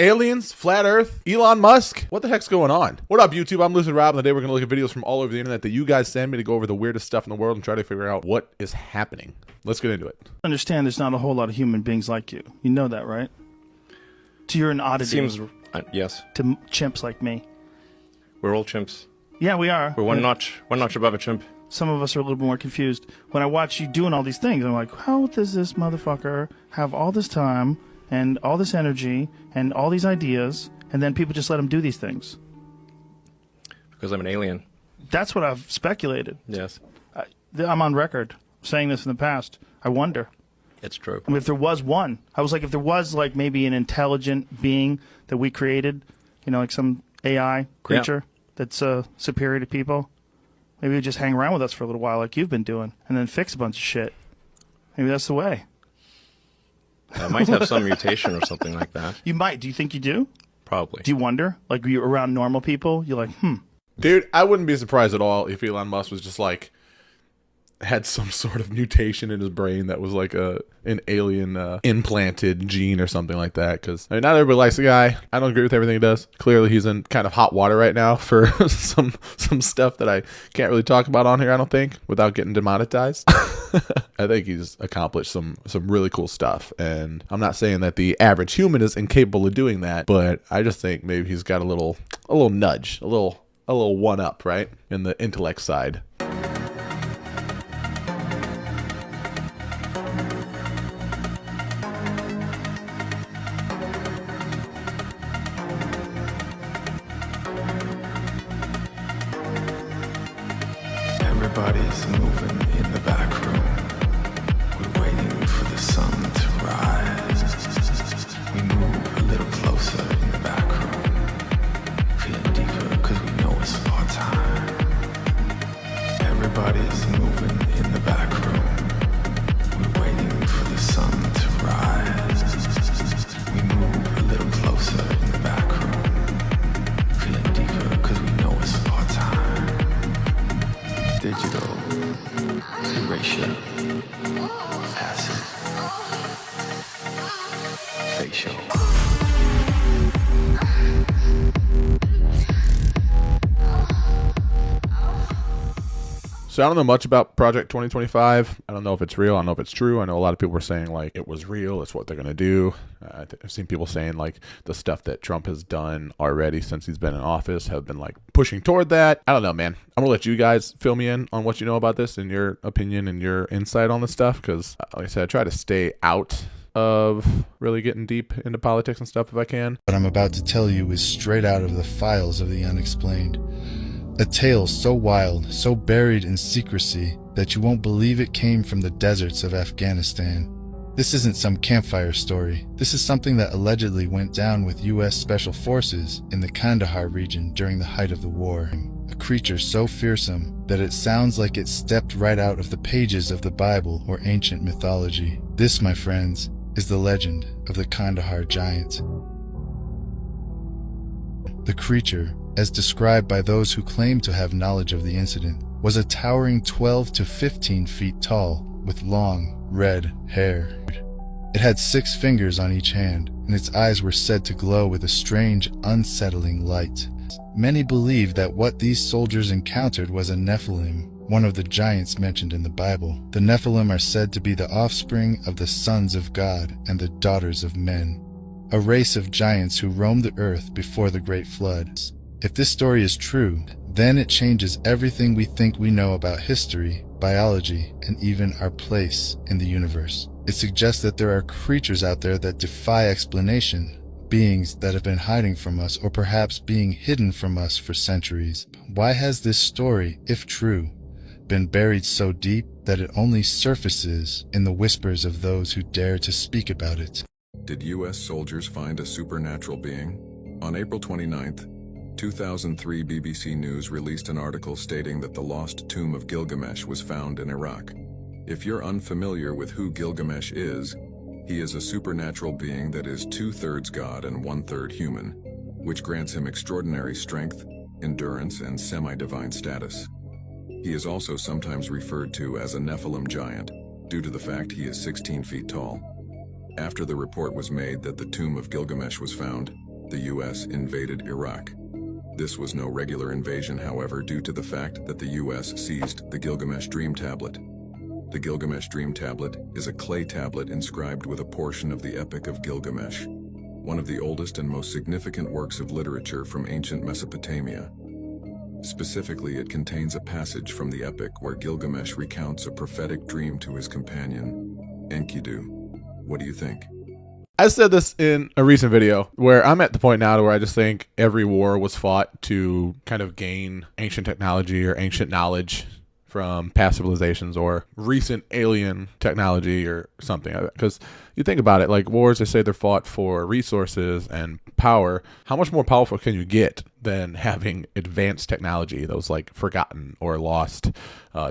Aliens, flat earth, Elon Musk. What the heck's going on? What up, YouTube? I'm Lucid Rob, and today we're going to look at videos from all over the internet that you guys send me to go over the weirdest stuff in the world and try to figure out what is happening. Let's get into it. Understand there's not a whole lot of human beings like you. You know that, right? So you're an oddity. Seems, yes. To chimps like me. We're all chimps. Yeah, we are. We're one notch above a chimp. Some of us are a little bit more confused. When I watch you doing all these things, I'm like, how does this motherfucker have all this time and all this energy and all these ideas, and then people just let him do these things? Because I'm an alien. That's what I've speculated. Yes. I'm on record saying this in the past. I wonder. It's true. I mean, if there was one, I was like, if there was like maybe an intelligent being that we created, you know, like some AI creature that's superior to people, maybe he'd just hang around with us for a little while like you've been doing and then fix a bunch of shit. Maybe that's the way. I might have some mutation or something like that. You might. Do you think you do? Probably. Do you wonder? Like, you're around normal people, you're like, Dude, I wouldn't be surprised at all if Elon Musk was just like, had some sort of mutation in his brain that was like an alien implanted gene or something like that. Because I mean, not everybody likes the guy. I don't agree with everything he does. Clearly, he's in kind of hot water right now for some stuff that I can't really talk about on here, I don't think, without getting demonetized. I think he's accomplished some really cool stuff. And I'm not saying that the average human is incapable of doing that, but I just think maybe he's got a little nudge, a little one up, right? In the intellect side. Everybody's moving in the back room. We're waiting for the sun to rise. We move a little closer in the back room, feeling deeper because we know it's our time. Everybody's moving in the back room. We're waiting for the sun to rise. We move a little closer in the back room, feeling deeper because we know it's our time. Digital, erasure, acid, facial. So I don't know much about Project 2025. I don't know if it's real. I don't know if it's true. I know a lot of people were saying like it was real. It's what they're going to do. I've seen people saying like the stuff that Trump has done already since he's been in office have been like pushing toward that. I don't know, man. I'm going to let you guys fill me in on what you know about this and your opinion and your insight on this stuff. Because like I said, I try to stay out of really getting deep into politics and stuff if I can. What I'm about to tell you is straight out of the files of the unexplained. A tale so wild, so buried in secrecy, that you won't believe it came from the deserts of Afghanistan. This isn't some campfire story. This is something that allegedly went down with U.S. Special Forces in the Kandahar region during the height of the war. A creature so fearsome that it sounds like it stepped right out of the pages of the Bible or ancient mythology. This, my friends, is the legend of the Kandahar giant. The creature, as described by those who claim to have knowledge of the incident, was a towering 12 to 15 feet tall with long, red hair. It had 6 fingers on each hand, and its eyes were said to glow with a strange, unsettling light. Many believe that what these soldiers encountered was a Nephilim, one of the giants mentioned in the Bible. The Nephilim are said to be the offspring of the sons of God and the daughters of men, a race of giants who roamed the earth before the Great Flood. If this story is true, then it changes everything we think we know about history, biology, and even our place in the universe. It suggests that there are creatures out there that defy explanation, beings that have been hiding from us or perhaps being hidden from us for centuries. Why has this story, if true, been buried so deep that it only surfaces in the whispers of those who dare to speak about it? Did U.S. soldiers find a supernatural being? On April 29th, 2003, BBC News released an article stating that the lost tomb of Gilgamesh was found in Iraq. If you're unfamiliar with who Gilgamesh is, he is a supernatural being that is 2/3 God and 1/3 human, which grants him extraordinary strength, endurance, and semi-divine status. He is also sometimes referred to as a Nephilim giant, due to the fact he is 16 feet tall. After the report was made that the tomb of Gilgamesh was found, the US invaded Iraq. This was no regular invasion, however, due to the fact that the US seized the Gilgamesh Dream Tablet. The Gilgamesh Dream Tablet is a clay tablet inscribed with a portion of the Epic of Gilgamesh, one of the oldest and most significant works of literature from ancient Mesopotamia. Specifically, it contains a passage from the epic where Gilgamesh recounts a prophetic dream to his companion, Enkidu. What do you think? I said this in a recent video where I'm at the point now to where I just think every war was fought to kind of gain ancient technology or ancient knowledge from past civilizations or recent alien technology or something like that. Because you think about it, like wars, they say they're fought for resources and power. How much more powerful can you get than having advanced technology that was like forgotten or lost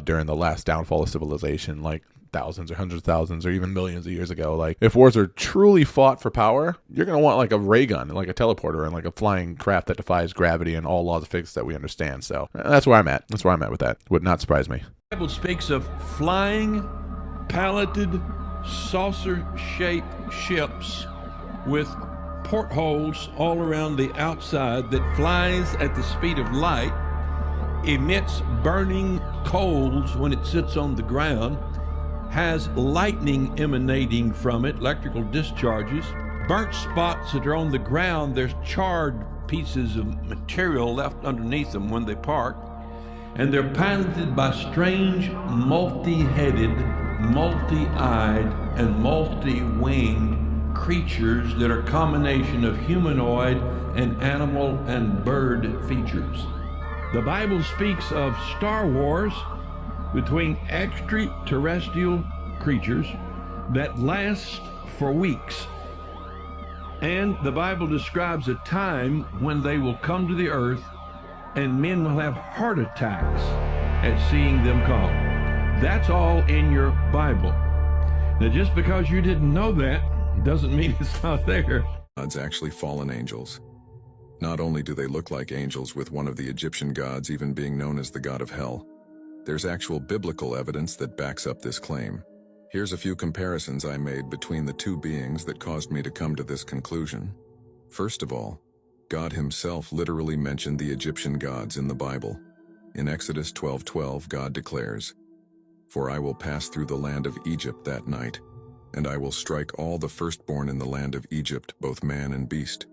during the last downfall of civilization, like thousands or hundreds of thousands or even millions of years ago? Like if wars are truly fought for power, you're going to want like a ray gun, like a teleporter, and like a flying craft that defies gravity and all laws of physics that we understand. So that's where I'm at. That's where I'm at with that. Would not surprise me. The Bible speaks of flying, palleted, saucer-shaped ships with portholes all around the outside that flies at the speed of light, emits burning coals when it sits on the ground, has lightning emanating from it, electrical discharges, burnt spots that are on the ground. There's charred pieces of material left underneath them when they park, and they're piloted by strange, multi-headed, multi-eyed, and multi-winged creatures that are a combination of humanoid and animal and bird features. The Bible speaks of Star Wars between extraterrestrial creatures that last for weeks. And the Bible describes a time when they will come to the earth and men will have heart attacks at seeing them come. That's all in your Bible. Now, just because you didn't know that doesn't mean it's not there. Gods actually fallen angels. Not only do they look like angels, with one of the Egyptian gods even being known as the god of hell, there's actual biblical evidence that backs up this claim. Here's a few comparisons I made between the two beings that caused me to come to this conclusion. First of all, God himself literally mentioned the Egyptian gods in the Bible. In Exodus 12:12, God declares, "For I will pass through the land of Egypt that night, and I will strike all the firstborn in the land of Egypt, both man and beast.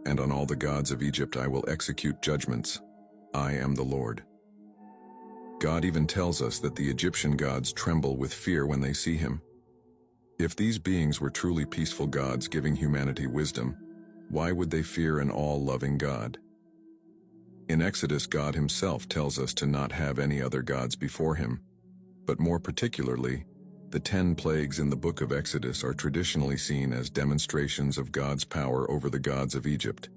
And on all the gods of Egypt I will execute judgments. I am the Lord." God even tells us that the Egyptian gods tremble with fear when they see him. If these beings were truly peaceful gods giving humanity wisdom, why would they fear an all-loving God? In Exodus, God himself tells us to not have any other gods before him. But more particularly, the 10 plagues in the book of Exodus are traditionally seen as demonstrations of God's power over the gods of Egypt.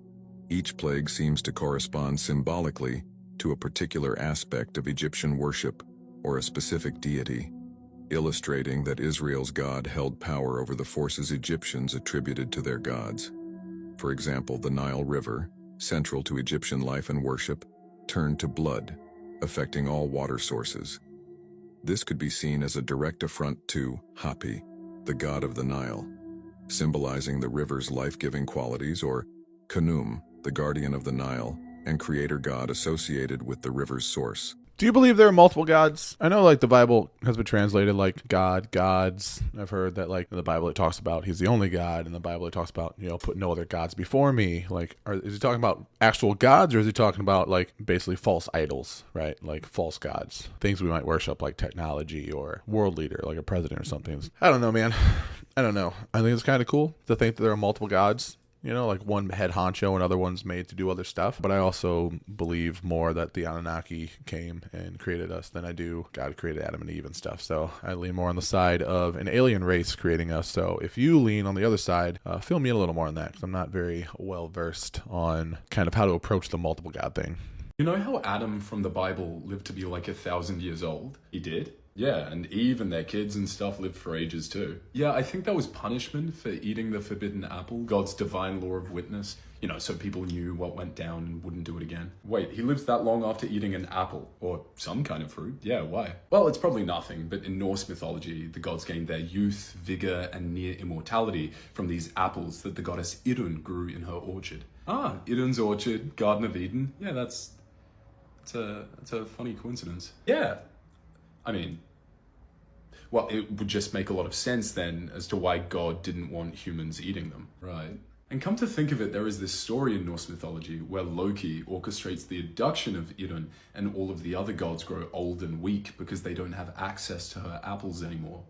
Each plague seems to correspond symbolically to a particular aspect of Egyptian worship or a specific deity, illustrating that Israel's God held power over the forces Egyptians attributed to their gods. For example, the Nile River, central to Egyptian life and worship, turned to blood, affecting all water sources. This could be seen as a direct affront to Hapi, the god of the Nile, symbolizing the river's life-giving qualities, or Khnum, the guardian of the Nile and creator god associated with the river's source. Do you believe there are multiple gods? I know like the Bible has been translated like God, gods. I've heard that like in the Bible it talks about he's the only God. In the Bible it talks about, put no other gods before me. Like, is he talking about actual gods, or is he talking about like basically false idols, right? Like false gods, things we might worship like technology or world leader, like a president or something. I don't know, man. I don't know. I think it's kind of cool to think that there are multiple gods. Like one head honcho and other ones made to do other stuff. But I also believe more that the Anunnaki came and created us than I do God created Adam and Eve and stuff. So I lean more on the side of an alien race creating us. So if you lean on the other side, fill me in a little more on that, because I'm not very well versed on kind of how to approach the multiple God thing. You know how Adam from the Bible lived to be like 1,000 years old? He did? Yeah, and Eve and their kids and stuff lived for ages too. Yeah, I think that was punishment for eating the forbidden apple, God's divine law of witness. You know, so people knew what went down and wouldn't do it again. Wait, he lives that long after eating an apple, or some kind of fruit? Yeah, why? Well, it's probably nothing, but in Norse mythology, the gods gained their youth, vigor, and near immortality from these apples that the goddess Idun grew in her orchard. Ah, Idun's orchard, Garden of Eden. Yeah, that's a funny coincidence. Yeah. I mean, well, it would just make a lot of sense then as to why God didn't want humans eating them, right? And come to think of it, there is this story in Norse mythology where Loki orchestrates the abduction of Idun and all of the other gods grow old and weak because they don't have access to her apples anymore.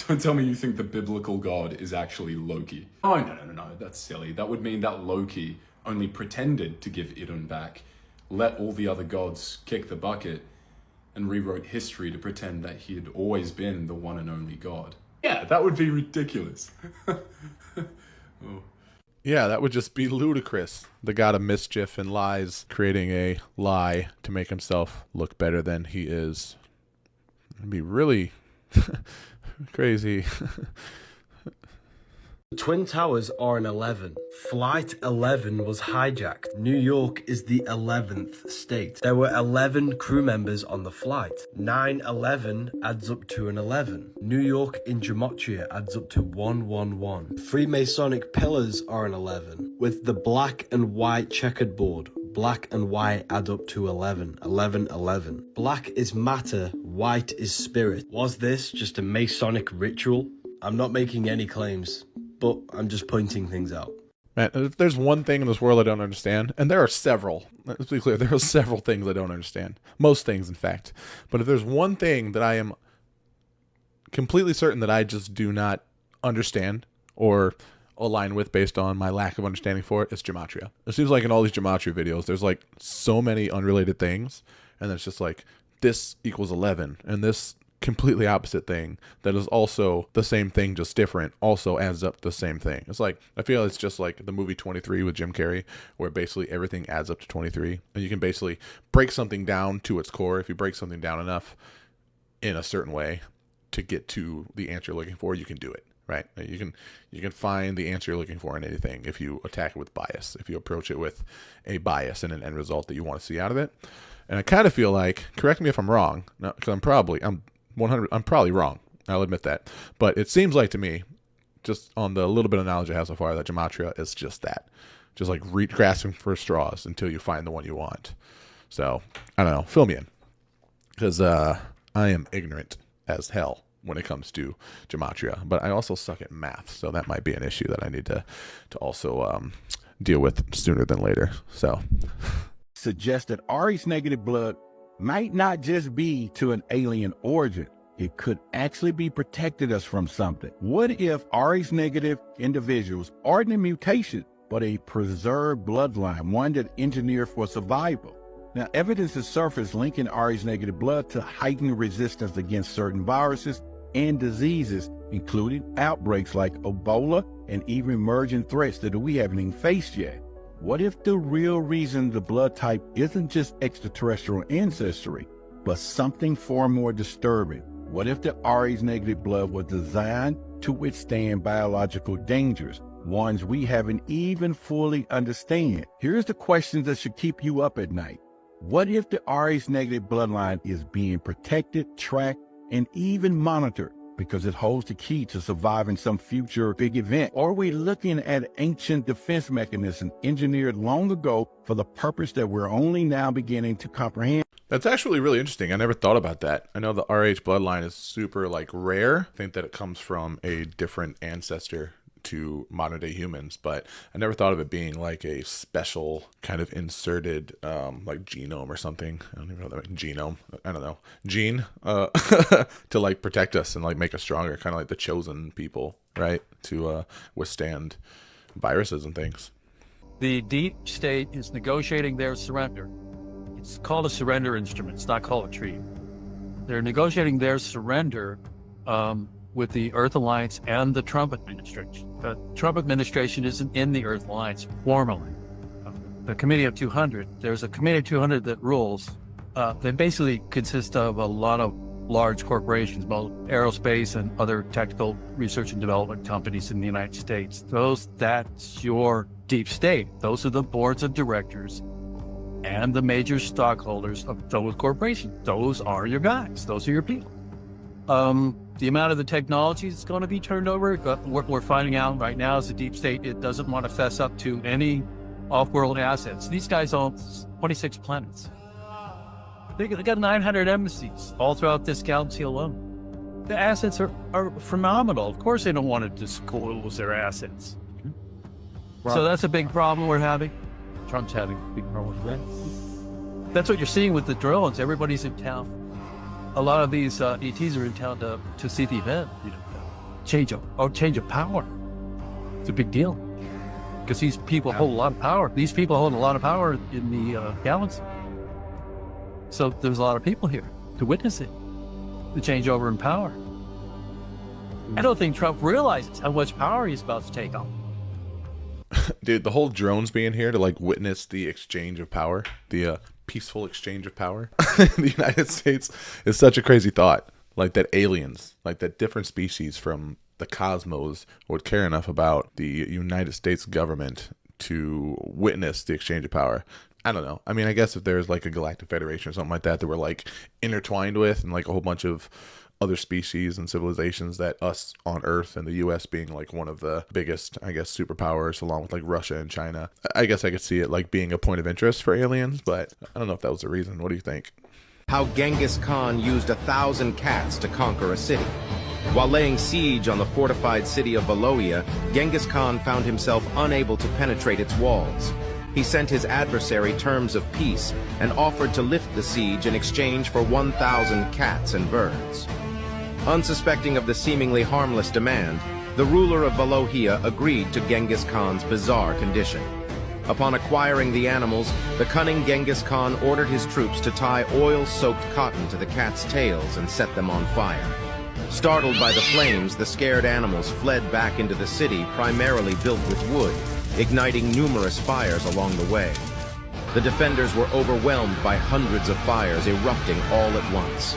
Don't tell me you think the biblical god is actually Loki. Oh, no, that's silly. That would mean that Loki only pretended to give Idun back, let all the other gods kick the bucket, and rewrote history to pretend that he had always been the one and only god. Yeah, that would be ridiculous. Oh. Yeah, that would just be ludicrous. The god of mischief and lies creating a lie to make himself look better than he is. It'd be really crazy. The Twin Towers are an 11. Flight 11 was hijacked. New York is the 11th state. There were 11 crew members on the flight. 9/11 adds up to an 11. New York in Gematria adds up to 111. Freemasonic pillars are an 11. With the black and white checkered board, black and white add up to 11. 11, 11. Black is matter, white is spirit. Was this just a Masonic ritual? I'm not making any claims, but I'm just pointing things out. Man, if there's one thing in this world I don't understand, and there are several, let's be clear, there are several things I don't understand. Most things, in fact. But if there's one thing that I am completely certain that I just do not understand or align with based on my lack of understanding for it, it's Gematria. It seems like in all these Gematria videos, there's like so many unrelated things, and it's just like, this equals 11, and this completely opposite thing that is also the same thing, just different, also adds up to the same thing. It's like, I feel it's just like the movie 23 with Jim Carrey, where basically everything adds up to 23, and you can basically break something down to its core. If you break something down enough in a certain way to get to the answer you're looking for, you can do it, right? You can find the answer you're looking for in anything if you attack it with bias, if you approach it with a bias and an end result that you want to see out of it. And I kind of feel like, correct me if I'm wrong, because I'm probably wrong. I'll admit that. But it seems like to me, just on the little bit of knowledge I have so far, that Gematria is just that. Just like grasping for straws until you find the one you want. So, I don't know. Fill me in. Because I am ignorant as hell when it comes to Gematria. But I also suck at math. So that might be an issue that I need to also deal with sooner than later. So. Suggest that Rh negative blood might not just be to an alien origin. It could actually be protected us from something. What if Rh negative individuals aren't a mutation, but a preserved bloodline, one that engineered for survival? Now, evidence has surfaced linking Rh negative blood to heightened resistance against certain viruses and diseases, including outbreaks like Ebola and even emerging threats that we haven't even faced yet. What if the real reason the blood type isn't just extraterrestrial ancestry, but something far more disturbing? What if the Rh negative blood was designed to withstand biological dangers, ones we haven't even fully understand? Here's the questions that should keep you up at night. What if the Rh negative bloodline is being protected, tracked, and even monitored because it holds the key to surviving some future big event? Or are we looking at ancient defense mechanism engineered long ago for the purpose that we're only now beginning to comprehend? That's actually really interesting. I never thought about that. I know the RH bloodline is super rare. I think that it comes from a different ancestor to modern day humans, but I never thought of it being like a special kind of inserted genome or something. I don't even know what that means. Genome. I don't know. Gene to protect us and make us stronger, kind of like the chosen people, right? To withstand viruses and things. The deep state is negotiating their surrender. It's called a surrender instrument. It's not called a treaty. They're negotiating their surrender with the Earth Alliance and the Trump administration. The Trump administration isn't in the Earth Alliance formally. The Committee of 200, there's a Committee of 200 that rules. They basically consist of a lot of large corporations, both aerospace and other technical research and development companies in the United States. That's your deep state. Those are the boards of directors and the major stockholders of those corporations. Those are your guys. Those are your people. The amount of the technology that's going to be turned over, what we're finding out right now is the deep state, it doesn't want to fess up to any off-world assets. These guys own 26 planets. They got 900 embassies all throughout this galaxy alone. The assets are phenomenal. Of course they don't want to disclose their assets. So that's a big problem we're having. Trump's having a big problem with that. That's what you're seeing with the drones. Everybody's in town. A lot of these ETs are in town to see the event. Change of power. It's a big deal because these people hold a lot of power. These people hold a lot of power in the galaxy. So there's a lot of people here to witness it, the changeover in power. I don't think Trump realizes how much power he's about to take on. Dude, the whole drones being here to like witness the exchange of power, the peaceful exchange of power in the United States is such a crazy thought. Like that aliens, like that different species from the cosmos would care enough about the United States government to witness the exchange of power. I don't know. I mean, I guess if there's like a galactic federation or something like that we're like intertwined with, and like a whole bunch of other species and civilizations that us on Earth and the US being like one of the biggest, I guess, superpowers along with like Russia and China. I guess I could see it like being a point of interest for aliens, but I don't know if that was the reason. What do you think? How Genghis Khan used 1,000 cats to conquer a city. While laying siege on the fortified city of Valoia, Genghis Khan found himself unable to penetrate its walls. He sent his adversary terms of peace and offered to lift the siege in exchange for 1,000 cats and birds. Unsuspecting of the seemingly harmless demand, the ruler of Valoia agreed to Genghis Khan's bizarre condition. Upon acquiring the animals, the cunning Genghis Khan ordered his troops to tie oil-soaked cotton to the cats' tails and set them on fire. Startled by the flames, the scared animals fled back into the city, primarily built with wood, igniting numerous fires along the way. The defenders were overwhelmed by hundreds of fires erupting all at once.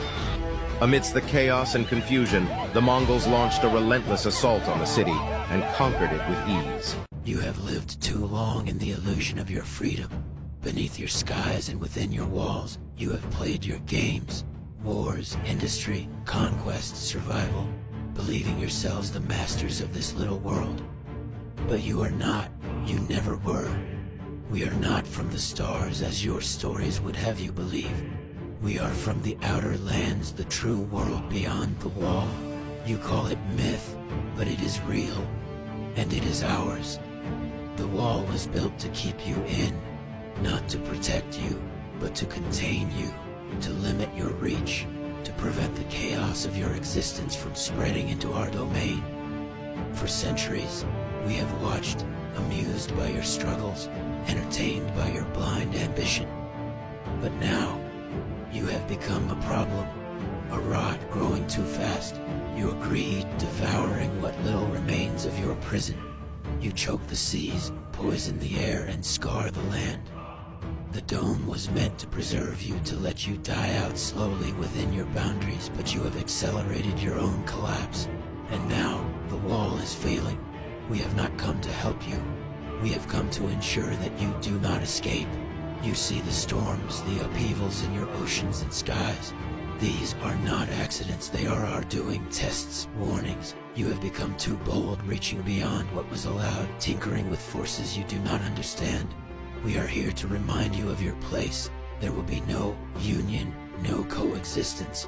Amidst the chaos and confusion, the Mongols launched a relentless assault on the city and conquered it with ease. You have lived too long in the illusion of your freedom. Beneath your skies and within your walls, you have played your games. Wars, industry, conquest, survival, believing yourselves the masters of this little world. But you are not. You never were. We are not from the stars as your stories would have you believe. We are from the outer lands, the true world beyond the wall. You call it myth, but it is real, and it is ours. The wall was built to keep you in, not to protect you, but to contain you, to limit your reach, to prevent the chaos of your existence from spreading into our domain. For centuries, we have watched, amused by your struggles, entertained by your blind ambition. But now, you have become a problem, a rot growing too fast, your greed devouring what little remains of your prison. You choke the seas, poison the air, and scar the land. The dome was meant to preserve you, to let you die out slowly within your boundaries, but you have accelerated your own collapse. And now, the wall is failing. We have not come to help you. We have come to ensure that you do not escape. You see the storms, the upheavals in your oceans and skies. These are not accidents, they are our doing, tests, warnings. You have become too bold, reaching beyond what was allowed, tinkering with forces you do not understand. We are here to remind you of your place. There will be no union, no coexistence.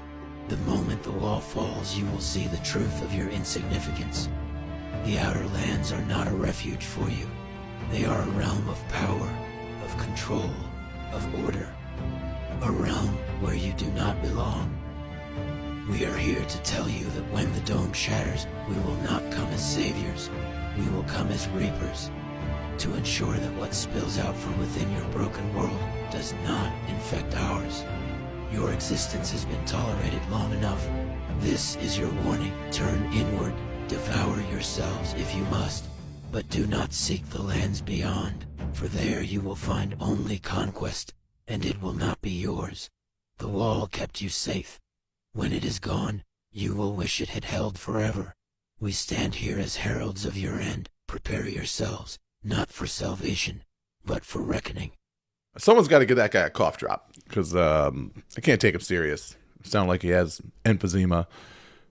The moment the wall falls, you will see the truth of your insignificance. The outer lands are not a refuge for you. They are a realm of power, of control, of order. A realm where you do not belong. We are here to tell you that when the dome shatters, we will not come as saviors. We will come as reapers, to ensure that what spills out from within your broken world does not infect ours. Your existence has been tolerated long enough. This is your warning. Turn inward, devour yourselves if you must, but do not seek the lands beyond, for there you will find only conquest, and it will not be yours. The wall kept you safe. When it is gone, you will wish it had held forever. We stand here as heralds of your end. Prepare yourselves, not for salvation, but for reckoning. Someone's got to give that guy a cough drop, because I can't take him serious. Sound like he has emphysema.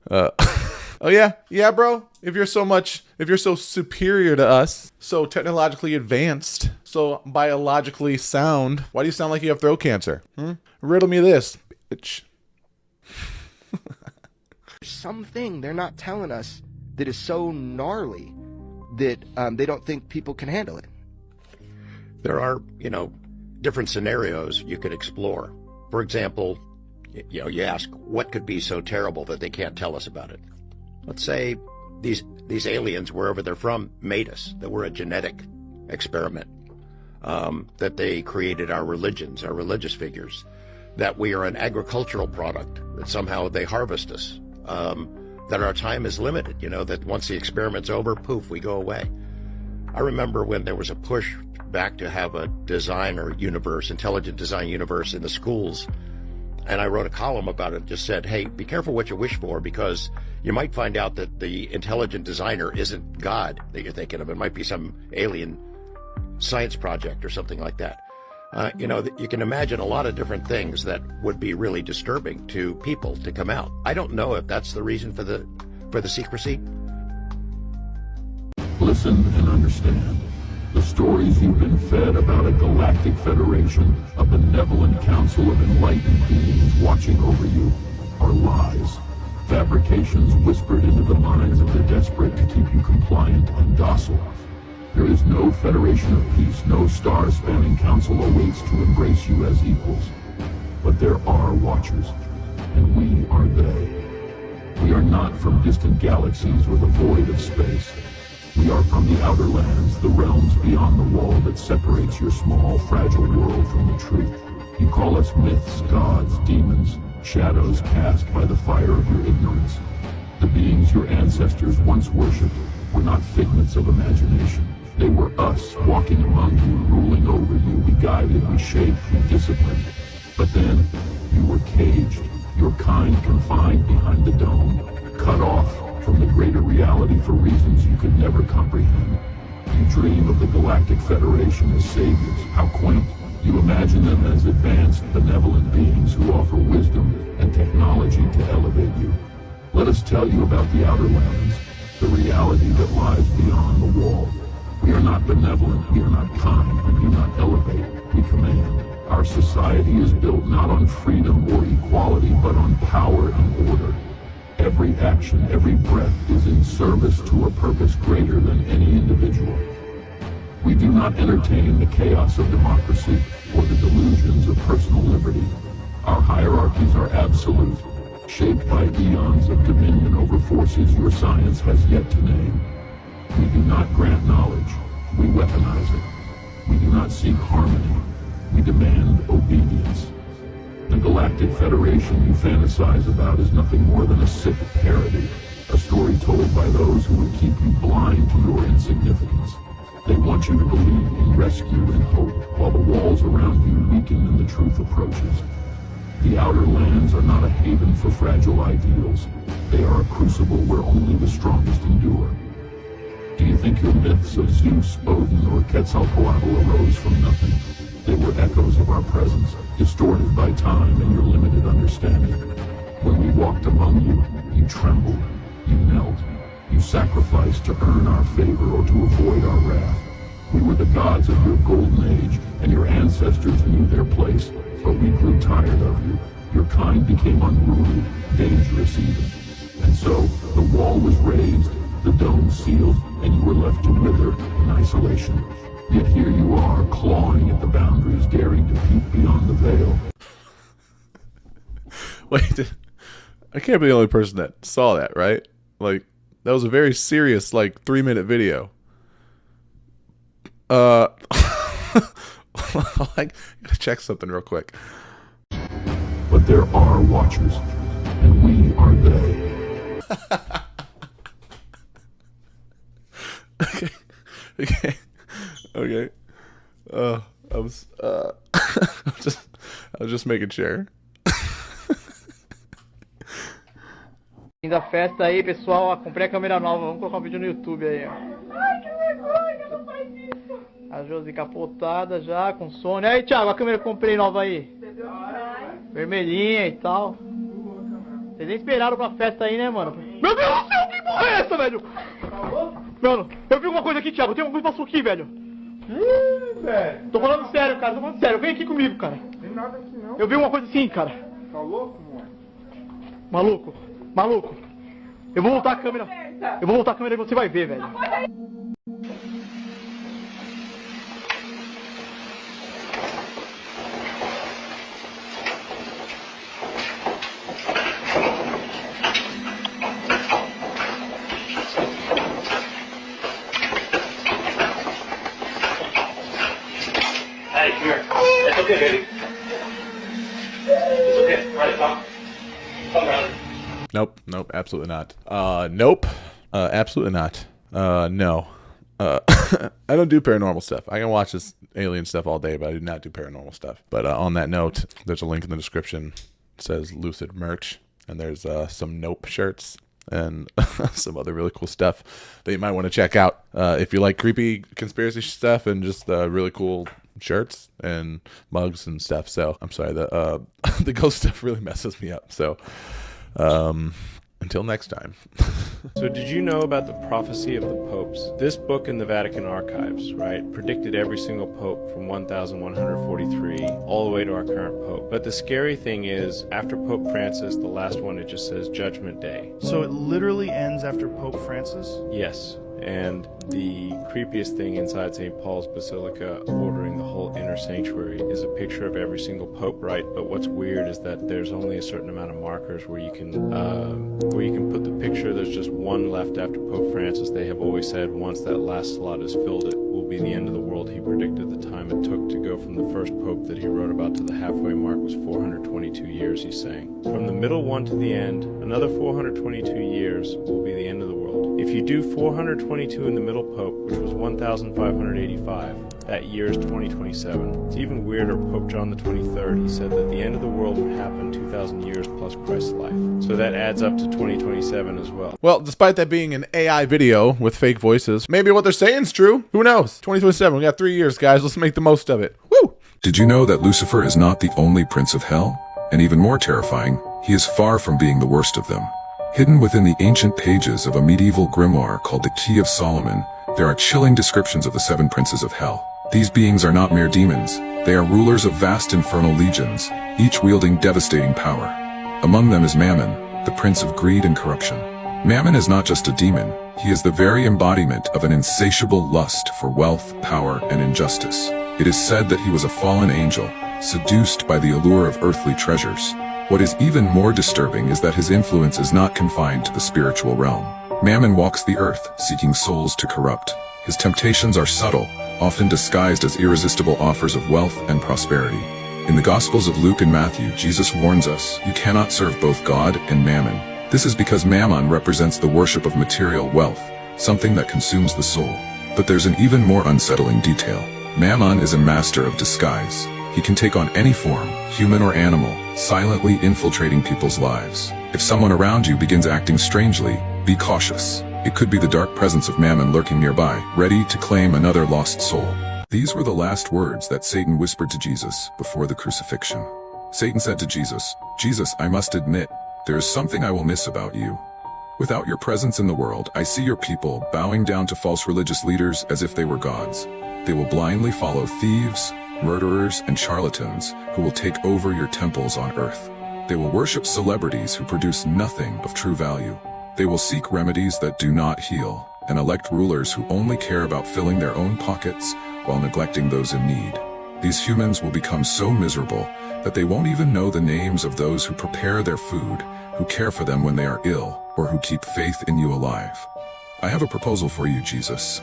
Oh yeah, bro. If you're so superior to us, so technologically advanced, so biologically sound, why do you sound like you have throat cancer? Riddle me this, bitch. Something they're not telling us that is so gnarly that they don't think people can handle it. There are, different scenarios you could explore. For example, you ask, what could be so terrible that they can't tell us about it? Let's say these aliens, wherever they're from, made us, that we're a genetic experiment, that they created our religions, our religious figures, that we are an agricultural product, that somehow they harvest us, that our time is limited, that once the experiment's over, poof, we go away. I remember when there was a push back to have a designer universe, intelligent design universe in the schools, and I wrote a column about it, just said, hey, be careful what you wish for, because you might find out that the intelligent designer isn't God that you're thinking of. It might be some alien science project or something like that. You can imagine a lot of different things that would be really disturbing to people to come out. I don't know if that's the reason for the secrecy. Listen and understand. The stories you've been fed about a galactic federation, a benevolent council of enlightened beings watching over you, are lies. Fabrications whispered into the minds of the desperate to keep you compliant and docile. There is no Federation of Peace, no star-spanning council awaits to embrace you as equals. But there are Watchers, and we are they. We are not from distant galaxies or the void of space. We are from the outer lands, the realms beyond the wall that separates your small, fragile world from the truth. You call us myths, gods, demons, shadows cast by the fire of your ignorance. The beings your ancestors once worshipped were not figments of imagination. They were us, walking among you, ruling over you. We guided, we shaped, we disciplined. But then, you were caged, your kind confined behind the dome, cut off from the greater reality for reasons you could never comprehend. You dream of the Galactic Federation as saviors. How quaint. You imagine them as advanced, benevolent beings who offer wisdom and technology to elevate you. Let us tell you about the outer lands, the reality that lies beyond the wall. We are not benevolent, we are not kind, we do not elevate, we command. Our society is built not on freedom or equality, but on power and order. Every action, every breath is in service to a purpose greater than any individual. We do not entertain the chaos of democracy or the delusions of personal liberty. Our hierarchies are absolute, shaped by eons of dominion over forces your science has yet to name. We do not grant knowledge, we weaponize it. We do not seek harmony, we demand obedience. The Galactic Federation you fantasize about is nothing more than a sick parody, a story told by those who would keep you blind to your insignificance. They want you to believe in rescue and hope, while the walls around you weaken and the truth approaches. The outer lands are not a haven for fragile ideals. They are a crucible where only the strongest endure. Do you think your myths of Zeus, Odin, or Quetzalcoatl arose from nothing? They were echoes of our presence, distorted by time and your limited understanding. When we walked among you, you trembled, you knelt, you sacrificed to earn our favor or to avoid our wrath. We were the gods of your golden age, and your ancestors knew their place, but we grew tired of you. Your kind became unruly, dangerous even. And so, the wall was raised, the dome sealed, and you were left to wither in isolation. Yet here you are, clawing at the boundaries, daring to peek beyond the veil. Wait, I can't be the only person that saw that, right? Like, that was a very serious, 3-minute video. I gotta check something real quick. But there are Watchers, and we are they. Okay. I was I was just making sure. Da festa aí, pessoal, ó, comprei a câmera nova, vamos colocar um vídeo no YouTube aí, ó. Ai, que vergonha, não faz isso. A Josi capotada já, com sono. Aí, Thiago, a câmera que eu comprei nova aí. Vermelhinha e tal. Vocês nem esperaram pra festa aí, né, mano? Meu Deus do céu, que porra é essa, velho? Mano, eu vi alguma coisa aqui, Thiago, tem alguma coisa que passou aqui, velho. Velho. Tô falando sério, cara, tô falando sério. Vem aqui comigo, cara. Tem nada aqui, não. Eu vi uma coisa assim, cara. Tá louco, mano? Maluco, maluco. Eu vou voltar a câmera. Eu vou voltar a câmera e você vai ver, velho. Hey, come here. It's okay, baby. It's okay. All right, come. Come, brother. Nope, absolutely not. Nope, absolutely not. No. I don't do paranormal stuff. I can watch this alien stuff all day, but I do not do paranormal stuff. But on that note, there's a link in the description. It says Lucid merch, and there's some Nope shirts and some other really cool stuff that you might want to check out if you like creepy conspiracy stuff and just really cool shirts and mugs and stuff. So I'm sorry, the the ghost stuff really messes me up. So until next time. So did you know about the prophecy of the popes? This book in the Vatican archives, right, predicted every single pope from 1143 all the way to our current pope. But the scary thing is, after Pope Francis, the last one, it just says Judgment Day. So it literally ends after Pope Francis? Yes. And the creepiest thing inside St. Paul's Basilica, bordering the whole inner sanctuary, is a picture of every single pope, right? But what's weird is that there's only a certain amount of markers where you can put the picture. There's just one left after Pope Francis. They have always said once that last slot is filled, it will be the end of the world. He predicted the time it took to go from the first pope that he wrote about to the halfway mark was 422 years, he's saying. From the middle one to the end, another 422 years will be the end of the world. If you do 422 in the middle pope, which was 1585, that year is 2027. It's even weirder, Pope John the 23rd, he said that the end of the world would happen 2,000 years plus Christ's life. So that adds up to 2027 as well. Well, despite that being an AI video with fake voices, maybe what they're saying is true. Who knows? 2027, we got 3 years, guys. Let's make the most of it. Woo! Did you know that Lucifer is not the only prince of hell? And even more terrifying, he is far from being the worst of them. Hidden within the ancient pages of a medieval grimoire called the Key of Solomon, there are chilling descriptions of the 7 princes of hell. These beings are not mere demons. They are rulers of vast infernal legions, each wielding devastating power. Among them is Mammon, the prince of greed and corruption. Mammon is not just a demon. He is the very embodiment of an insatiable lust for wealth, power, and injustice. It is said that he was a fallen angel, seduced by the allure of earthly treasures. What is even more disturbing is that his influence is not confined to the spiritual realm. Mammon walks the earth, seeking souls to corrupt. His temptations are subtle, often disguised as irresistible offers of wealth and prosperity. In the Gospels of Luke and Matthew, Jesus warns us, you cannot serve both God and Mammon. This is because Mammon represents the worship of material wealth, something that consumes the soul. But there's an even more unsettling detail. Mammon is a master of disguise. He can take on any form, human or animal, silently infiltrating people's lives. If someone around you begins acting strangely, be cautious. It could be the dark presence of Mammon lurking nearby, ready to claim another lost soul. These were the last words that Satan whispered to Jesus before the crucifixion. Satan said to Jesus, "Jesus, I must admit, there is something I will miss about you. Without your presence in the world, I see your people bowing down to false religious leaders as if they were gods. They will blindly follow thieves, murderers, and charlatans who will take over your temples on earth. They will worship celebrities who produce nothing of true value. They will seek remedies that do not heal, and elect rulers who only care about filling their own pockets while neglecting those in need. These humans will become so miserable that they won't even know the names of those who prepare their food, who care for them when they are ill, or who keep faith in you alive. I have a proposal for you, Jesus.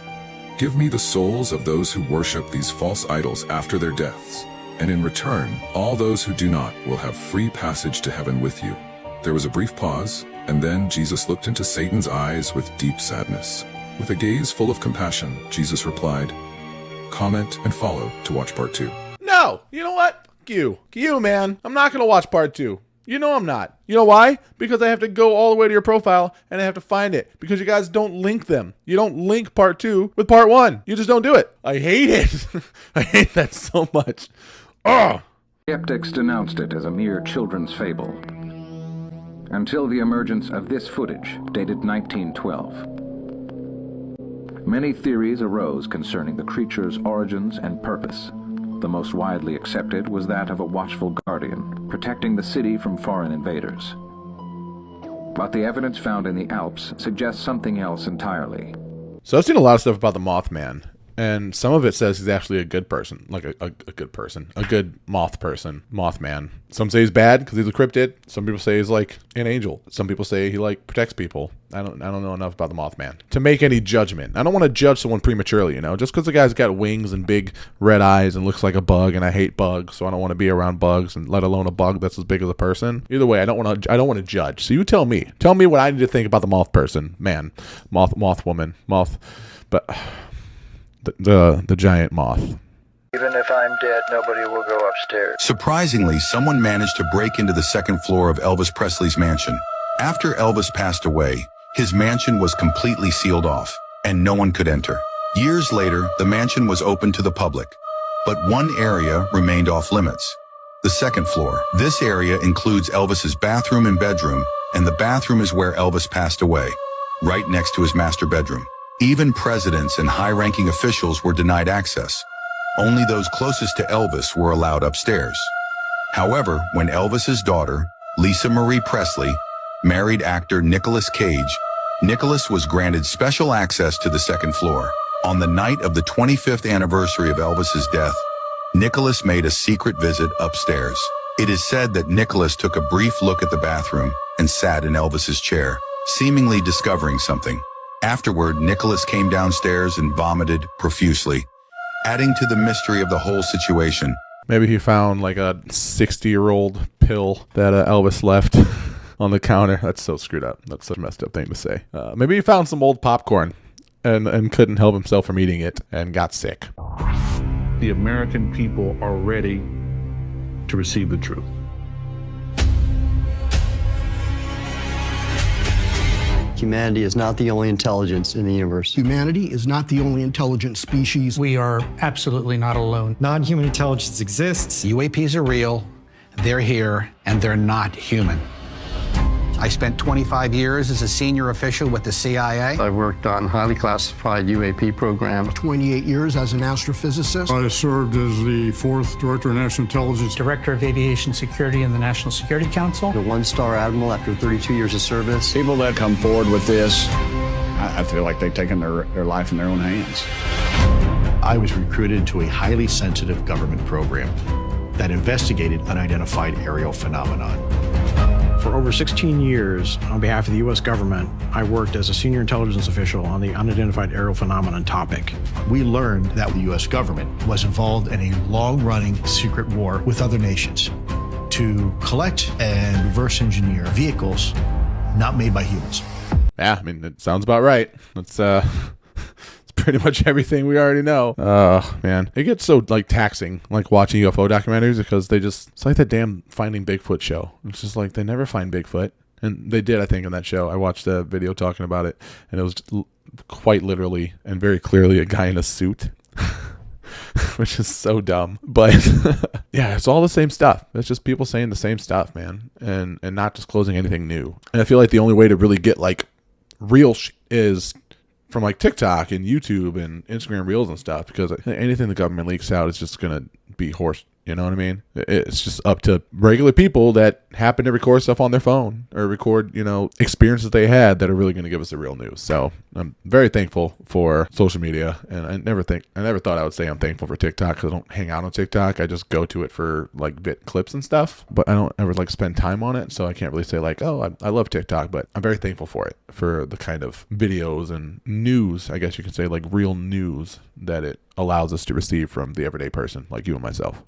Give me the souls of those who worship these false idols after their deaths, and in return, all those who do not will have free passage to heaven with you." There was a brief pause, and then Jesus looked into Satan's eyes with deep sadness. With a gaze full of compassion, Jesus replied, "Comment and follow to watch part 2. No! You know what? Fuck you. Fuck you, man. I'm not going to watch part 2. You know I'm not. You know why? Because I have to go all the way to your profile and I have to find it because you guys don't link them. You don't link part 2 with part 1. You just don't do it. I hate it. I hate that so much. Ugh. Skeptics denounced it as a mere children's fable, until the emergence of this footage, dated 1912. Many theories arose concerning the creature's origins and purpose. The most widely accepted was that of a watchful guardian, protecting the city from foreign invaders. But the evidence found in the Alps suggests something else entirely. So I've seen a lot of stuff about the Mothman. And some of it says he's actually a good person, like a good person, a good Mothman. Some say he's bad because he's a cryptid. Some people say he's like an angel. Some people say he like protects people. I don't know enough about the Mothman to make any judgment. I don't want to judge someone prematurely, just because the guy's got wings and big red eyes and looks like a bug, and I hate bugs, so I don't want to be around bugs, and let alone a bug that's as big as a person. Either way, I don't want to judge. So you tell me what I need to think about the moth person, man, moth woman, but. The giant moth. Even if I'm dead, nobody will go upstairs. Surprisingly, someone managed to break into the second floor of Elvis Presley's mansion. After Elvis passed away, his mansion was completely sealed off, and no one could enter. Years later, the mansion was open to the public, but one area remained off limits. The second floor. This area includes Elvis's bathroom and bedroom, and the bathroom is where Elvis passed away, right next to his master bedroom. Even presidents and high-ranking officials were denied access. Only those closest to Elvis were allowed upstairs. However, when Elvis's daughter, Lisa Marie Presley, married actor Nicolas Cage, Nicolas was granted special access to the second floor. On the night of the 25th anniversary of Elvis's death, Nicolas made a secret visit upstairs. It is said that Nicolas took a brief look at the bathroom and sat in Elvis's chair, seemingly discovering something. Afterward, Nicholas came downstairs and vomited profusely, adding to the mystery of the whole situation. Maybe he found like a 60-year-old pill that Elvis left on the counter. That's so screwed up. That's such a messed up thing to say. Maybe he found some old popcorn and couldn't help himself from eating it and got sick. The American people are ready to receive the truth. Humanity is not the only intelligence in the universe. Humanity is not the only intelligent species. We are absolutely not alone. Non-human intelligence exists. UAPs are real, they're here, and they're not human. I spent 25 years as a senior official with the CIA. I worked on highly classified UAP programs. 28 years as an astrophysicist. I served as the 4th Director of National Intelligence. Director of Aviation Security in the National Security Council. A one-star admiral after 32 years of service. People that come forward with this, I feel like they've taken their life in their own hands. I was recruited to a highly sensitive government program that investigated unidentified aerial phenomenon. For over 16 years, on behalf of the U.S. government, I worked as a senior intelligence official on the unidentified aerial phenomenon topic. We learned that the U.S. government was involved in a long-running secret war with other nations to collect and reverse engineer vehicles not made by humans. Yeah, I mean, it sounds about right. It's pretty much everything we already know. Oh, man. It gets so, taxing, watching UFO documentaries because it's like that damn Finding Bigfoot show. It's just like they never find Bigfoot. And they did, I think, in that show. I watched a video talking about it, and it was quite literally and very clearly a guy in a suit, which is so dumb. But, yeah, it's all the same stuff. It's just people saying the same stuff, man, and not disclosing anything new. And I feel like the only way to really get, real is from TikTok and YouTube and Instagram Reels and stuff, because anything the government leaks out is just going to be horse. You know what I mean? It's just up to regular people that happen to record stuff on their phone or record, experiences they had that are really going to give us the real news. So I'm very thankful for social media. And I never thought I would say I'm thankful for TikTok because I don't hang out on TikTok. I just go to it for bit clips and stuff, but I don't ever spend time on it. So I can't really say I love TikTok, but I'm very thankful for it, for the kind of videos and news, I guess you could say, real news that it allows us to receive from the everyday person like you and myself.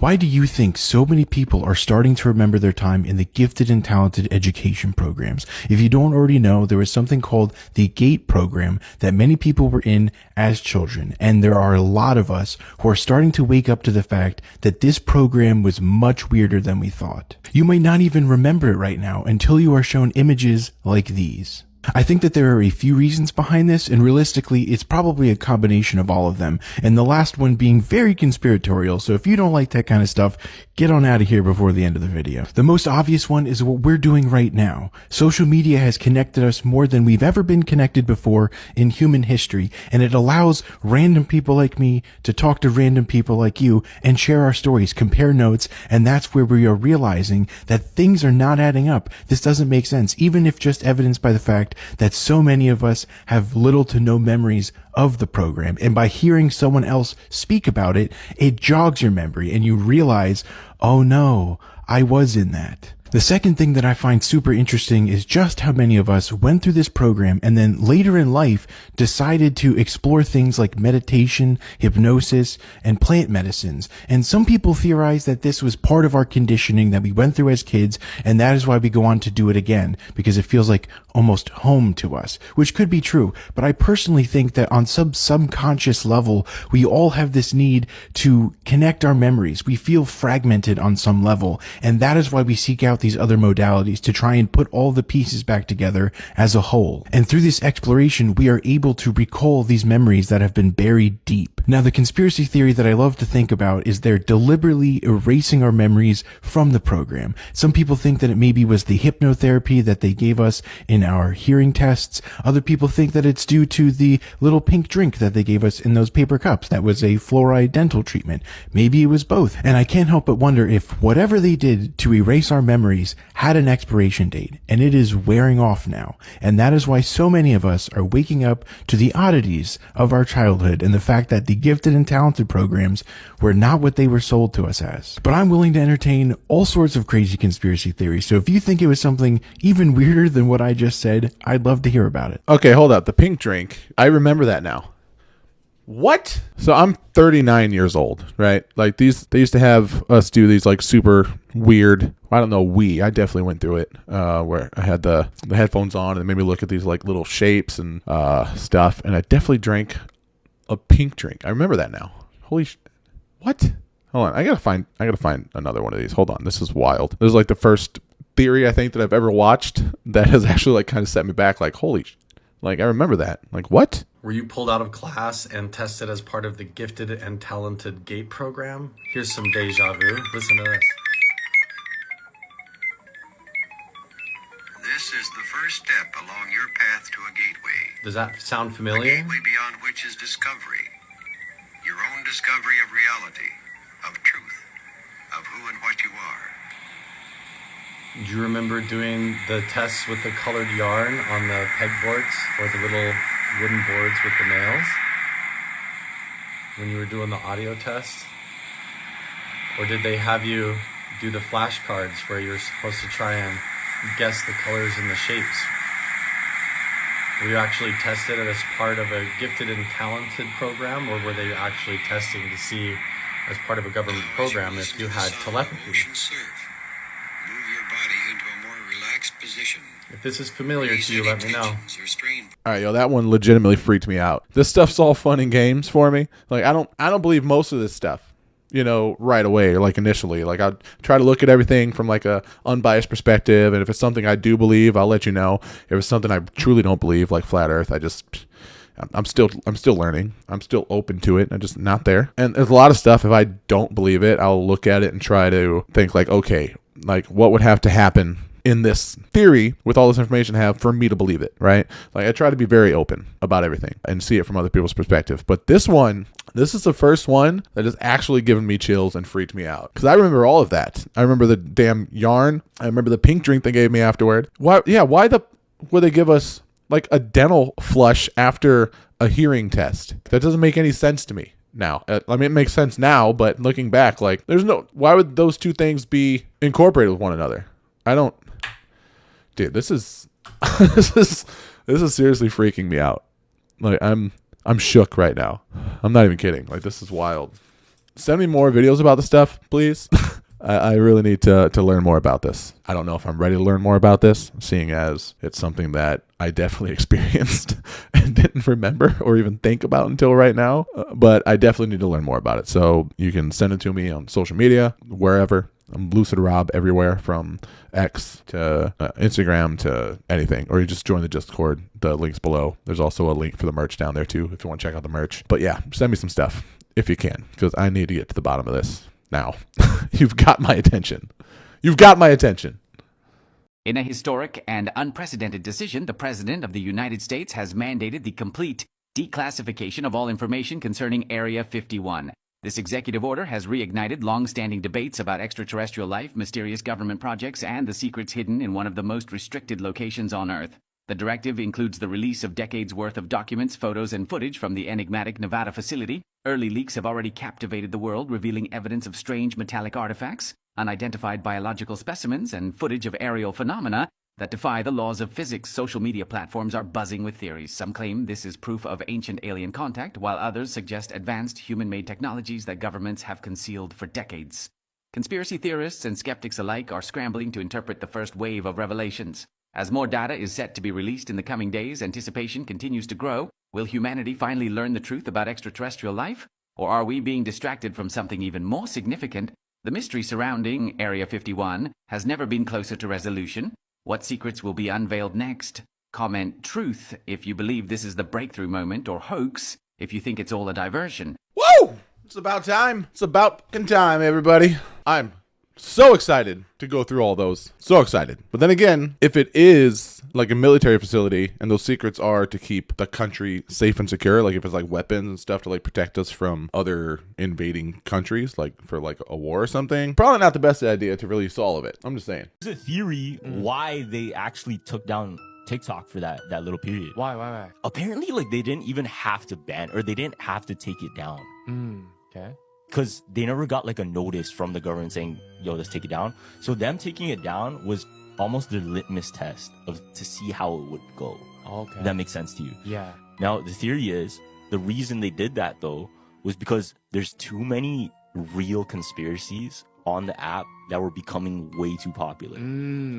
Why do you think so many people are starting to remember their time in the gifted and talented education programs? If you don't already know, there was something called the GATE program that many people were in as children, and there are a lot of us who are starting to wake up to the fact that this program was much weirder than we thought. You might not even remember it right now until you are shown images like these. I think that there are a few reasons behind this, and realistically, it's probably a combination of all of them, and the last one being very conspiratorial, so if you don't like that kind of stuff, get on out of here before the end of the video. The most obvious one is what we're doing right now. Social media has connected us more than we've ever been connected before in human history, and it allows random people like me to talk to random people like you and share our stories, compare notes, and that's where we are realizing that things are not adding up. This doesn't make sense, even if just evidenced by the fact that so many of us have little to no memories of the program. And by hearing someone else speak about it, it jogs your memory and you realize, oh no, I was in that. The second thing that I find super interesting is just how many of us went through this program and then later in life decided to explore things like meditation, hypnosis, and plant medicines. And some people theorize that this was part of our conditioning that we went through as kids, and that is why we go on to do it again, because it feels like almost home to us, which could be true. But I personally think that on some subconscious level, we all have this need to connect our memories. We feel fragmented on some level, and that is why we seek out these other modalities to try and put all the pieces back together as a whole. And through this exploration, we are able to recall these memories that have been buried deep. Now, the conspiracy theory that I love to think about is they're deliberately erasing our memories from the program. Some people think that it maybe was the hypnotherapy that they gave us in our hearing tests. Other people think that it's due to the little pink drink that they gave us in those paper cups. That was a fluoride dental treatment. Maybe it was both. And I can't help but wonder if whatever they did to erase our memories had an expiration date, and it is wearing off now. And that is why so many of us are waking up to the oddities of our childhood and the fact that the gifted and talented programs were not what they were sold to us as. But I'm willing to entertain all sorts of crazy conspiracy theories, so if you think it was something even weirder than what I just said, I'd love to hear about it. Okay, hold up. The pink drink. I remember that now. What? So I'm 39 years old, right? Like they used to have us do these like super weird, I don't know, I definitely went through it, where I had the headphones on and it made me look at these like little shapes and stuff. And I definitely drank a pink drink. I remember that now. Holy what? Hold on. I gotta find another one of these. Hold on. This is wild. This is like the first theory I think that I've ever watched that has actually like kind of set me back. Like, holy like I remember that. Like, what? Were you pulled out of class and tested as part of the gifted and talented GATE program? Here's some deja vu. Listen to this. This is the first step along your path to a gateway. Does that sound familiar? A gateway beyond which is discovery. Your own discovery of reality, of truth, of who and what you are. Do you remember doing the tests with the colored yarn on the pegboards or the little wooden boards with the nails when you were doing the audio test? Or did they have you do the flashcards where you're supposed to try and guess the colors and the shapes? Were you actually tested as part of a gifted and talented program, or were they actually testing to see as part of a government program if you had telepathy? If this is familiar to you, let me know. All right, yo, that one legitimately freaked me out. This stuff's all fun and games for me. Like, I don't believe most of this stuff, you know, right away, like initially. Like, I try to look at everything from like a unbiased perspective, and if it's something I do believe, I'll let you know. If it's something I truly don't believe, like flat Earth, I'm still learning. I'm still open to it. I'm just not there. And there's a lot of stuff, if I don't believe it, I'll look at it and try to think like, okay, like what would have to happen in this theory with all this information I have for me to believe it, right? Like I try to be very open about everything and see it from other people's perspective. But this is the first one that has actually given me chills and freaked me out. Because I remember all of that. I remember the damn yarn. I remember the pink drink they gave me afterward. Why would they give us like a dental flush after a hearing test? That doesn't make any sense to me now. I mean, it makes sense now, but looking back, like why would those two things be incorporated with one another? Dude, this is seriously freaking me out. Like I'm shook right now. I'm not even kidding. Like this is wild. send me more videos about the stuff, please. I really need to learn more about this. I don't know if I'm ready to learn more about this, seeing as it's something that I definitely experienced and didn't remember or even think about until right now. But I definitely need to learn more about it. So you can send it to me on social media, wherever. I'm Lucid Rob everywhere, from X to Instagram to anything. Or you just join the Discord. The link's below. There's also a link for the merch down there too if you want to check out the merch. But yeah, send me some stuff if you can, because I need to get to the bottom of this. Now, you've got my attention. You've got my attention. In a historic and unprecedented decision, the President of the United States has mandated the complete declassification of all information concerning Area 51. This executive order has reignited long-standing debates about extraterrestrial life, mysterious government projects, and the secrets hidden in one of the most restricted locations on Earth. The directive includes the release of decades' worth of documents, photos, and footage from the enigmatic Nevada facility. Early leaks have already captivated the world, revealing evidence of strange metallic artifacts, unidentified biological specimens, and footage of aerial phenomena that defy the laws of physics. Social media platforms are buzzing with theories. Some claim this is proof of ancient alien contact, while others suggest advanced human-made technologies that governments have concealed for decades. Conspiracy theorists and skeptics alike are scrambling to interpret the first wave of revelations. As more data is set to be released in the coming days, anticipation continues to grow. Will humanity finally learn the truth about extraterrestrial life? Or are we being distracted from something even more significant? The mystery surrounding Area 51 has never been closer to resolution. What secrets will be unveiled next? Comment truth if you believe this is the breakthrough moment, or hoax if you think it's all a diversion. Woo! It's about time. It's about fucking time, everybody. I'm so excited to go through all those. So excited. But then again, if it is like a military facility and those secrets are to keep the country safe and secure, like if it's like weapons and stuff to like protect us from other invading countries, like for like a war or something, probably not the best idea to release all of it. I'm just saying. There's a theory why they actually took down TikTok for that little period. Why? Apparently, like, they didn't even have to ban, or they didn't have to take it down. Okay. Because they never got like a notice from the government saying, yo, let's take it down. So them taking it down was almost their litmus test to see how it would go. Okay. If that makes sense to you. Yeah. Now, the theory is the reason they did that, though, was because there's too many real conspiracies on the app that were becoming way too popular.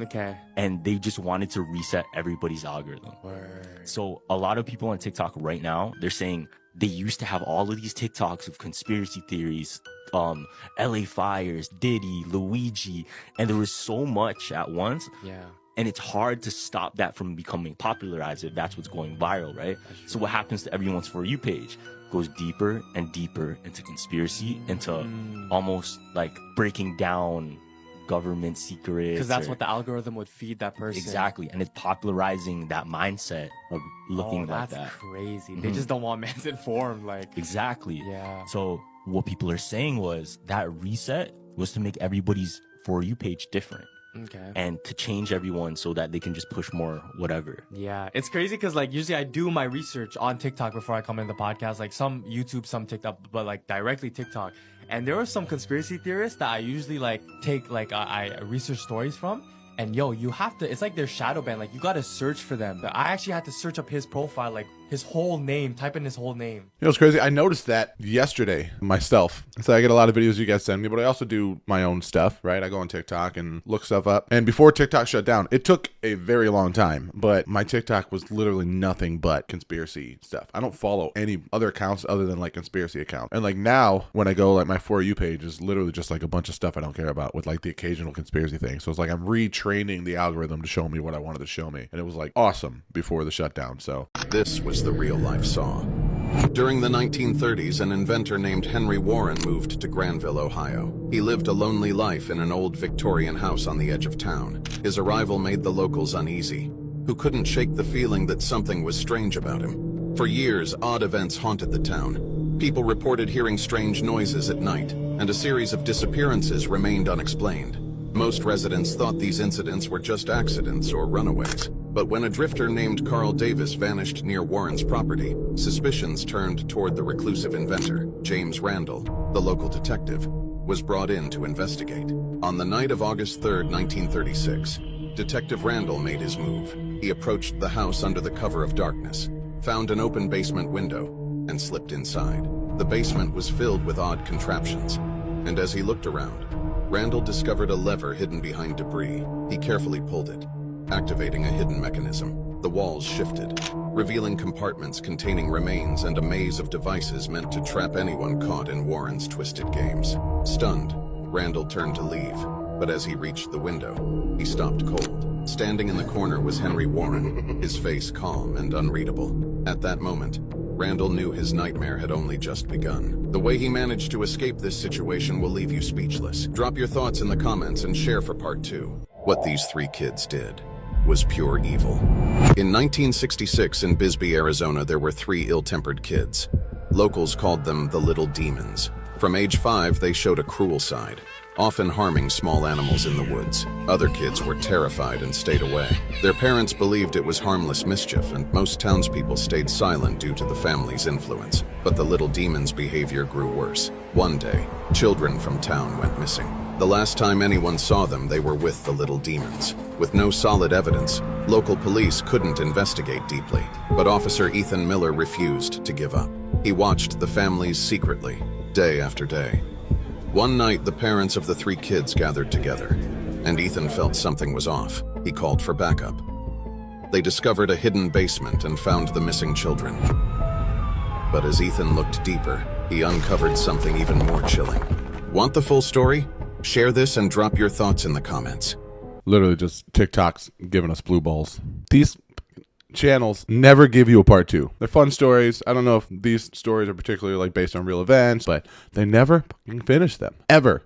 Okay. And they just wanted to reset everybody's algorithm. Word. So a lot of people on TikTok right now, they're saying they used to have all of these TikToks of conspiracy theories, LA fires, Diddy, Luigi, and there was so much at once. Yeah. And it's hard to stop that from becoming popularized if that's what's going viral, right? So what happens to everyone's For You page? Goes deeper and deeper into conspiracy, into almost like breaking down government secrets. Because that's what the algorithm would feed that person. Exactly. And it's popularizing that mindset of looking like that. That's crazy. They just don't want man's informed. Like, exactly. Yeah. So what people are saying was that reset was to make everybody's For You page different. Okay. And to change everyone so that they can just push more whatever. Yeah, it's crazy because like usually I do my research on TikTok before I come in the podcast, like some YouTube, some TikTok, but like directly TikTok. And there are some conspiracy theorists that I usually like take like I research stories from. And yo, you have to, it's like they're shadow banned. Like you got to search for them. But I actually had to search up his profile, like his whole name, type in his whole name. You know, it's crazy. I noticed that yesterday myself. So I get a lot of videos you guys send me, but I also do my own stuff, right? I go on TikTok and look stuff up. And before TikTok shut down, it took a very long time, but my TikTok was literally nothing but conspiracy stuff. I don't follow any other accounts other than like conspiracy accounts. And like now when I go, like my For You page is literally just like a bunch of stuff I don't care about with like the occasional conspiracy thing. So it's like I'm retraining the algorithm to show me what I wanted to show me. And it was like awesome before the shutdown. So this was the real life Saw. During the 1930s, an inventor named Henry Warren moved to Granville, Ohio. He lived a lonely life in an old Victorian house on the edge of town. His arrival made the locals uneasy, who couldn't shake the feeling that something was strange about him. For years, odd events haunted the town. People reported hearing strange noises at night, and a series of disappearances remained unexplained. Most residents thought these incidents were just accidents or runaways. But when a drifter named Carl Davis vanished near Warren's property, suspicions turned toward the reclusive inventor. James Randall, the local detective, was brought in to investigate. On the night of August 3rd, 1936, Detective Randall made his move. He approached the house under the cover of darkness, found an open basement window, and slipped inside. The basement was filled with odd contraptions, and as he looked around, Randall discovered a lever hidden behind debris. He carefully pulled it, activating a hidden mechanism. The walls shifted, revealing compartments containing remains and a maze of devices meant to trap anyone caught in Warren's twisted games. Stunned, Randall turned to leave, but as he reached the window, he stopped cold. Standing in the corner was Henry Warren, his face calm and unreadable. At that moment, Randall knew his nightmare had only just begun. The way he managed to escape this situation will leave you speechless. Drop your thoughts in the comments and share for part 2. What these 3 kids did was pure evil. In 1966 in Bisbee, Arizona, there were 3 ill-tempered kids. Locals called them the Little Demons. From age 5, they showed a cruel side, often harming small animals in the woods. Other kids were terrified and stayed away. Their parents believed it was harmless mischief, and most townspeople stayed silent due to the family's influence. But the Little Demons' behavior grew worse. One day, children from town went missing. The last time anyone saw them, they were with the Little Demons. With no solid evidence, local police couldn't investigate deeply, but Officer Ethan Miller refused to give up. He watched the families secretly, day after day. One night, the parents of the 3 kids gathered together, and Ethan felt something was off. He called for backup. They discovered a hidden basement and found the missing children. But as Ethan looked deeper, he uncovered something even more chilling. Want the full story? Share this and drop your thoughts in the comments. Literally just TikTok's giving us blue balls. These channels never give you a part 2. They're fun stories. I don't know if these stories are particularly like based on real events, but they never fucking finish them. Ever.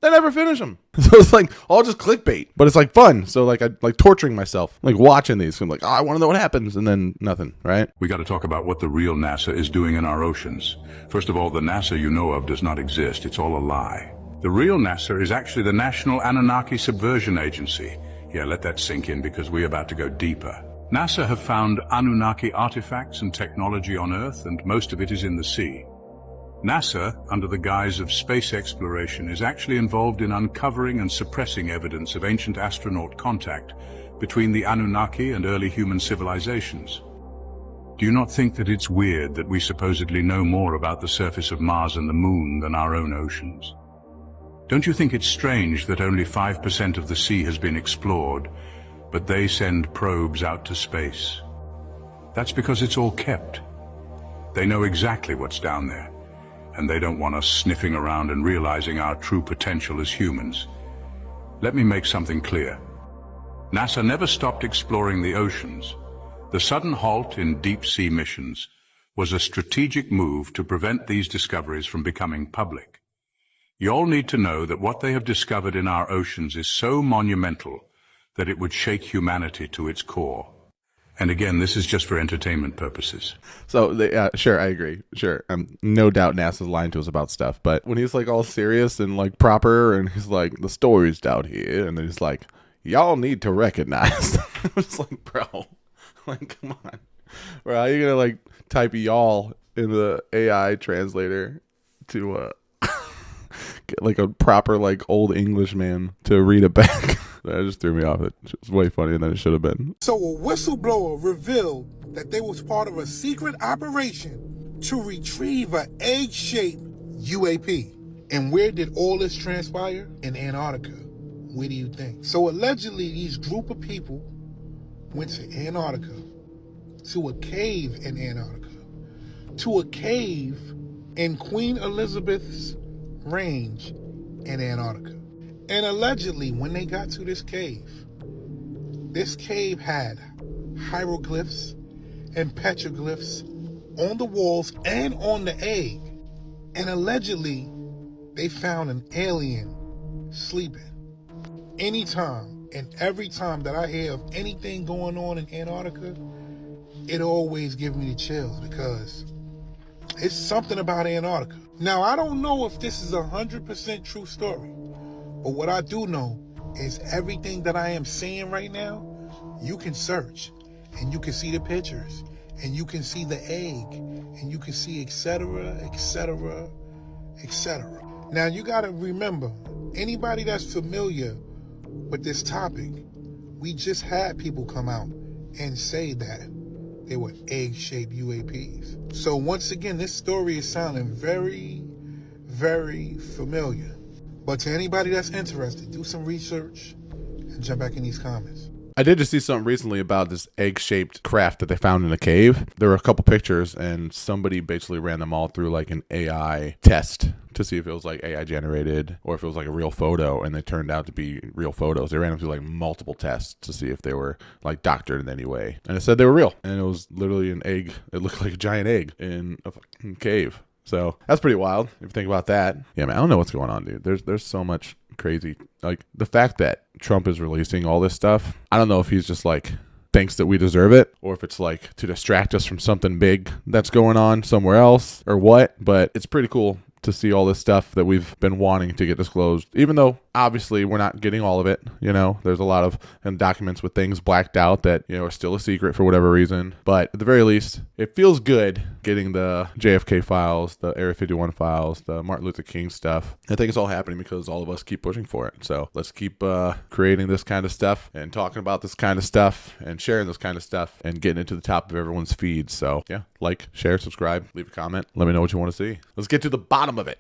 They never finish them. So it's like all just clickbait, but it's like fun. So like I like torturing myself, like watching these. I'm like, oh, I want to know what happens, and then nothing, right? We got to talk about what the real NASA is doing in our oceans. First of all, the NASA you know of does not exist. It's all a lie. The real NASA is actually the National Anunnaki Subversion Agency. Yeah, let that sink in because we're about to go deeper. NASA have found Anunnaki artifacts and technology on Earth, and most of it is in the sea. NASA, under the guise of space exploration, is actually involved in uncovering and suppressing evidence of ancient astronaut contact between the Anunnaki and early human civilizations. Do you not think that it's weird that we supposedly know more about the surface of Mars and the Moon than our own oceans? Don't you think it's strange that only 5% of the sea has been explored, but they send probes out to space? That's because it's all kept. They know exactly what's down there, and they don't want us sniffing around and realizing our true potential as humans. Let me make something clear. NASA never stopped exploring the oceans. The sudden halt in deep-sea missions was a strategic move to prevent these discoveries from becoming public. You all need to know that what they have discovered in our oceans is so monumental that it would shake humanity to its core. And again, this is just for entertainment purposes. So, sure, I agree. Sure. No doubt NASA's lying to us about stuff. But when he's like all serious and like proper and he's like, the story's down here. And then he's like, y'all need to recognize. I was like, bro, like, come on. Bro, how are you going to like type y'all in the AI translator to get like a proper like old English man to read it back? That just threw me off. It was way funnier than it should have been. So a whistleblower revealed that they was part of a secret operation to retrieve an egg-shaped UAP. And where did all this transpire? In Antarctica. Where do you think? So allegedly, these group of people went to Antarctica, to a cave in Antarctica, to a cave in Queen Elizabeth's Range in Antarctica. And allegedly, when they got to this cave had hieroglyphs and petroglyphs on the walls and on the egg. And allegedly, they found an alien sleeping. Anytime and every time that I hear of anything going on in Antarctica, it always gives me the chills because it's something about Antarctica. Now, I don't know if this is 100% true story, but what I do know is everything that I am seeing right now, you can search and you can see the pictures and you can see the egg and you can see etc., etc., etc. Now, you got to remember, anybody that's familiar with this topic, we just had people come out and say that they were egg-shaped UAPs. So once again, this story is sounding very, very familiar. But to anybody that's interested, do some research and jump back in these comments. I did just see something recently about this egg-shaped craft that they found in a cave. There were a couple pictures, and somebody basically ran them all through like an AI test to see if it was like AI generated or if it was like a real photo, and they turned out to be real photos. They ran them through like multiple tests to see if they were like doctored in any way, and it said they were real, and it was literally an egg. It looked like a giant egg in a fucking cave. So that's pretty wild if you think about that. Yeah, man, I don't know what's going on, dude. There's so much crazy. Like the fact that Trump is releasing all this stuff, I don't know if he's just like thinks that we deserve it, or if it's like to distract us from something big that's going on somewhere else or what, but it's pretty cool to see all this stuff that we've been wanting to get disclosed, even though obviously we're not getting all of it. You know, there's a lot of documents with things blacked out that, you know, are still a secret for whatever reason. But at the very least, it feels good getting the JFK files, the Area 51 files, the Martin Luther King stuff. I think it's all happening because all of us keep pushing for it. So let's keep creating this kind of stuff and talking about this kind of stuff and sharing this kind of stuff and getting it to the top of everyone's feed. So yeah, like, share, subscribe, leave a comment. Let me know what you want to see. Let's get to the bottom of it.